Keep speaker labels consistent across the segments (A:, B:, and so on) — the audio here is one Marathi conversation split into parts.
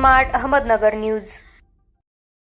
A: Smart Ahmednagar news.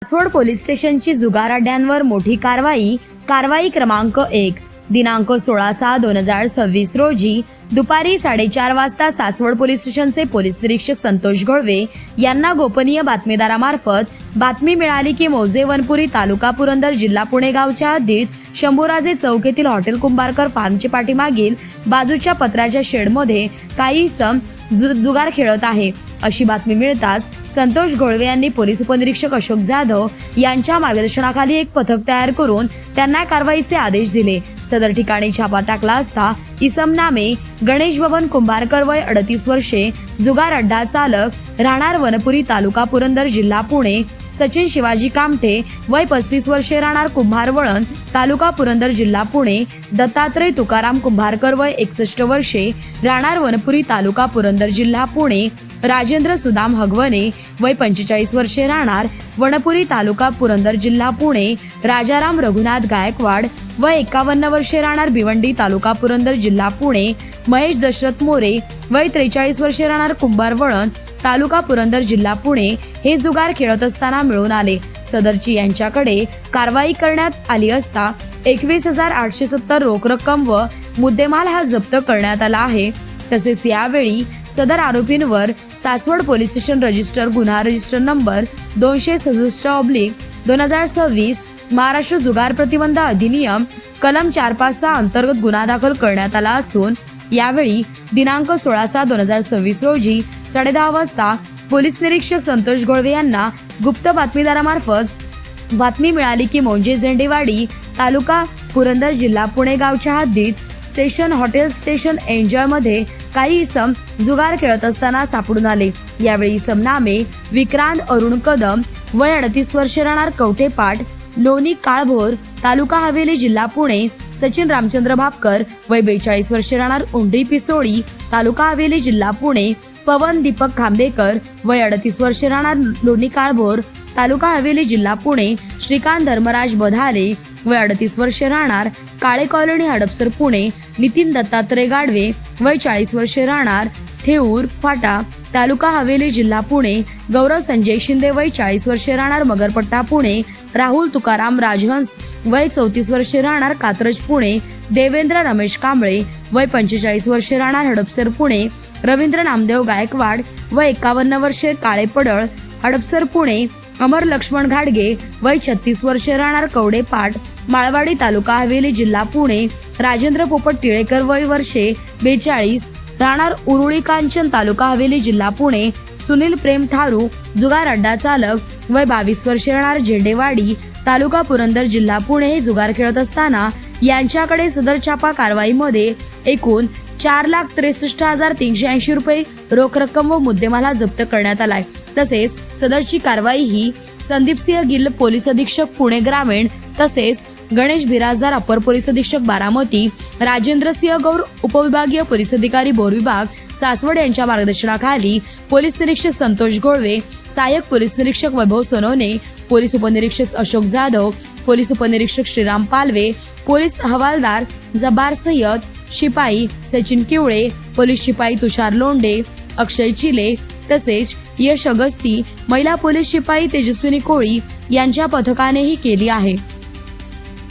B: Saswad police स्टेशनची जुगार अड्ड्यांवर मोठी कारवाई क्रमांक 1 दिनांक 16/6/2026 रोजी दुपारी 4:30 वाजता सासवड पोलीस स्टेशनचे पोलीस निरीक्षक संतोष घोळवे यांना गोपनीय बातमीदारामार्फत बातमी मिळाली की मौजे वनपुरी तालुका पुरंदर जिल्हा पुणे गावच्या हद्दीत शंभूराजे चौक येथील हॉटेल कुंभारकर फार्मचे पाठीमागील बाजूच्या पत्र्याच्या शेडमध्ये काही इसम जुगार खेळत आहे अशी बातमी मिळताच संतोष घोळवे यांनी पोलीस उपनिरीक्षक अशोक जाधव यांच्या मार्गदर्शनाखाली एक पथक तयार करून त्यांना कारवाईचे आदेश दिले। सदर ठिकाणी छापा टाकला असता इसम नामे गणेश बबन कुंभारकर वय 38 वर्षे जुगार अड्डा चालक राहणार वनपुरी तालुका पुरंदर जिल्हा पुणे, सचिन शिवाजी कामठे वय 35 वर्षे राहणार कुंभार वळण तालुका पुरंदर जिल्हा पुणे, दत्तात्रय तुकाराम कुंभारकर वय 61 वर्षे राहणार वनपुरी तालुका पुरंदर जिल्हा पुणे, राजेंद्र सुदाम हगवणे वय 45 वर्षे राहणार वनपुरी तालुका पुरंदर जिल्हा पुणे, राजाराम रघुनाथ गायकवाड वय 51 वर्षे राहणार भिवंडी तालुका पुरंदर जिल्हा पुणे, महेश दशरथ मोरे वय 43 वर्षे राहणार कुंभार वळण तालुका पुरंदर जिल्हा पुणे हे जुगार खेळत असताना मिळून आले। सदरची यांच्याकडे कारवाई करण्यात आली असता 21,870 रोख रक्कम व मुद्देमाल हा जप्त करण्यात आला आहे। तसेच यावेळी सदर आरोपींवर सासवड पोलीस स्टेशन रजिस्टर गुन्हा रजिस्टर नंबर 267/2026 महाराष्ट्र जुगार प्रतिबंध अधिनियम कलम 456 अंतर्गत गुन्हा दाखल करण्यात आला असून यावेळी दिनांक 16/6/2026 रोजी 10:30 वाजता पोलीस निरीक्षक संतोष घोळवे यांना गुप्त बातमीदारामार्फत बातमी मिळाली की मौजे झेंडेवाडी तालुका पुरंदर जिल्हा पुणे गावच्या हद्दीत स्टेशन हॉटेल स्टेशन एन्जॉय मध्ये काही इसम जुगार खेळत असताना सापडून आले। यावेळी इसम नामे विक्रांत अरुण कदम वय 38 वर्षे राहणार कवठेपाट लोणी काळभोर तालुका हवेली जिल्हा पुणे, सचिन रामचंद्र भापकर वय 42 वर्षे राहणार उंडरी पिसोळी तालुका हवेली जिल्हा पुणे, पवन दीपक खांबेकर वय 38 वर्षे राहणार लोणी काळभोर तालुका हवेली जिल्हा पुणे, श्रीकांत धर्मराज बधारे वय 38 वर्षे राहणार काळे कॉलनी हडपसर पुणे, नितीन दत्तात्रय गाडवे वय 40 वर्षे राहणार थेऊर फाटा तालुका हवेली जिल्हा पुणे, गौरव संजय शिंदे वय 40 वर्षे राहणार मगरपट्टा पुणे, राहुल तुकाराम राजहंस वय 34 वर्षे राहणार कात्रज पुणे, देवेंद्र रमेश कांबळे वय 45 वर्षे राहणार हडपसर पुणे, रवींद्र नामदेव गायकवाड वय 51 वर्षे काळे पडळ हडपसर पुणे, अमर लक्ष्मण घाडगे वय 36 वर्षे राहणार कवडेपाट माळवाडी तालुका हवेली जिल्हा पुणे, राजेंद्र पोपट टिळेकर वय वर्षे 42 राहणार उरुळी कांचन तालुका हवेली जिल्हा पुणे, सुनील प्रेम थारू जुगार अड्डा चालक वय 22 वर्षे राहणार झेंडेवाडी तालुका पुरंदर जिल्हा पुणे हे जुगार खेळत असताना यांच्याकडे सदर छापा कारवाईमध्ये एकूण 4,63,380 रुपये रोख रक्कम व मुद्देमाल जप्त करण्यात आलाय। तसेच सदरची कारवाई ही संदीपसिंह गिल पोलीस अधीक्षक पुणे ग्रामीण तसेच गणेश बिराजदार अपर पोलीस अधीक्षक बारामती, राजेंद्र सिंह गौर उपविभागीय पोलीस अधिकारी बोर विभाग सासवड यांच्या मार्गदर्शनाखाली पोलीस निरीक्षक संतोष घोळवे, सहाय्यक पोलीस निरीक्षक वैभव सोनवणे, पोलीस उपनिरीक्षक अशोक जाधव, पोलीस उपनिरीक्षक श्रीराम पालवे, पोलीस हवालदार जबार सय्यद, शिपाई सचिन किवळे, पोलीस शिपाई तुषार लोंढे, अक्षय चिले तसेच यश अगस्ती, महिला पोलीस शिपाई तेजस्विनी कोळी यांच्या पथकाने ही केली आहे।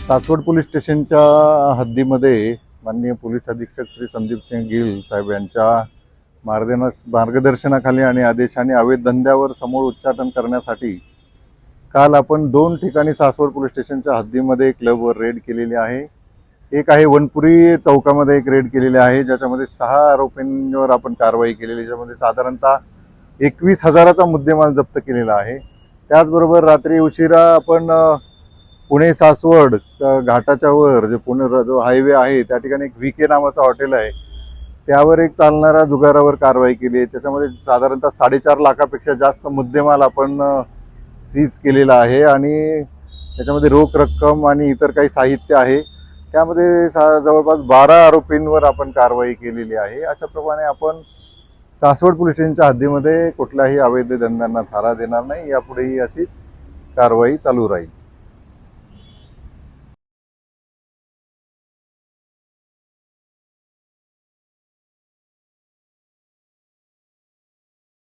C: सासवड पोलीस स्टेशनच्या हद्दीमध्ये माननीय पोलीस अधीक्षक श्री संदीपसिंह गिल साहेब यांच्या मार्गदर्शनाखाली आणि आदेशाने अवैध धंद्यावर समूळ उच्चाटन करण्यासाठी काल आपण 2 ठिकाणी सासवड पोलीस स्टेशनच्या हद्दीमध्ये क्लबवर रेड केलेली आहे। एक आहे वनपुरी चौकामध्ये एक रेड केलेली आहे ज्याच्यामध्ये 6 आरोपींवर आपण कारवाई केलेली, ज्यामध्ये साधारणतः 21,000चा मुद्देमाल जप्त केलेला आहे। त्याचबरोबर रात्री उशिरा आपण पुणे सासवड घाटाच्या वर जे पुणे जो हायवे आहे त्या ठिकाणी एक VK नावाचं हॉटेल आहे त्यावर एक चालणाऱ्या जुगारावर कारवाई केली आहे। त्याच्यामध्ये साधारणतः 4.5 लाखापेक्षा जास्त मुद्देमाल आपण सीज केलेला आहे आणि त्याच्यामध्ये रोख रक्कम आणि इतर काही साहित्य आहे। त्यामध्ये जवळपास 12 आरोपींवर आपण कारवाई केलेली आहे। अशा प्रमाणे आपण सासवड पोलीस स्टेशनच्या हद्दीमध्ये कुठल्याही अवैध धंद्यांना थारा देणार नाही, यापुढेही अशीच कारवाई चालू राहील।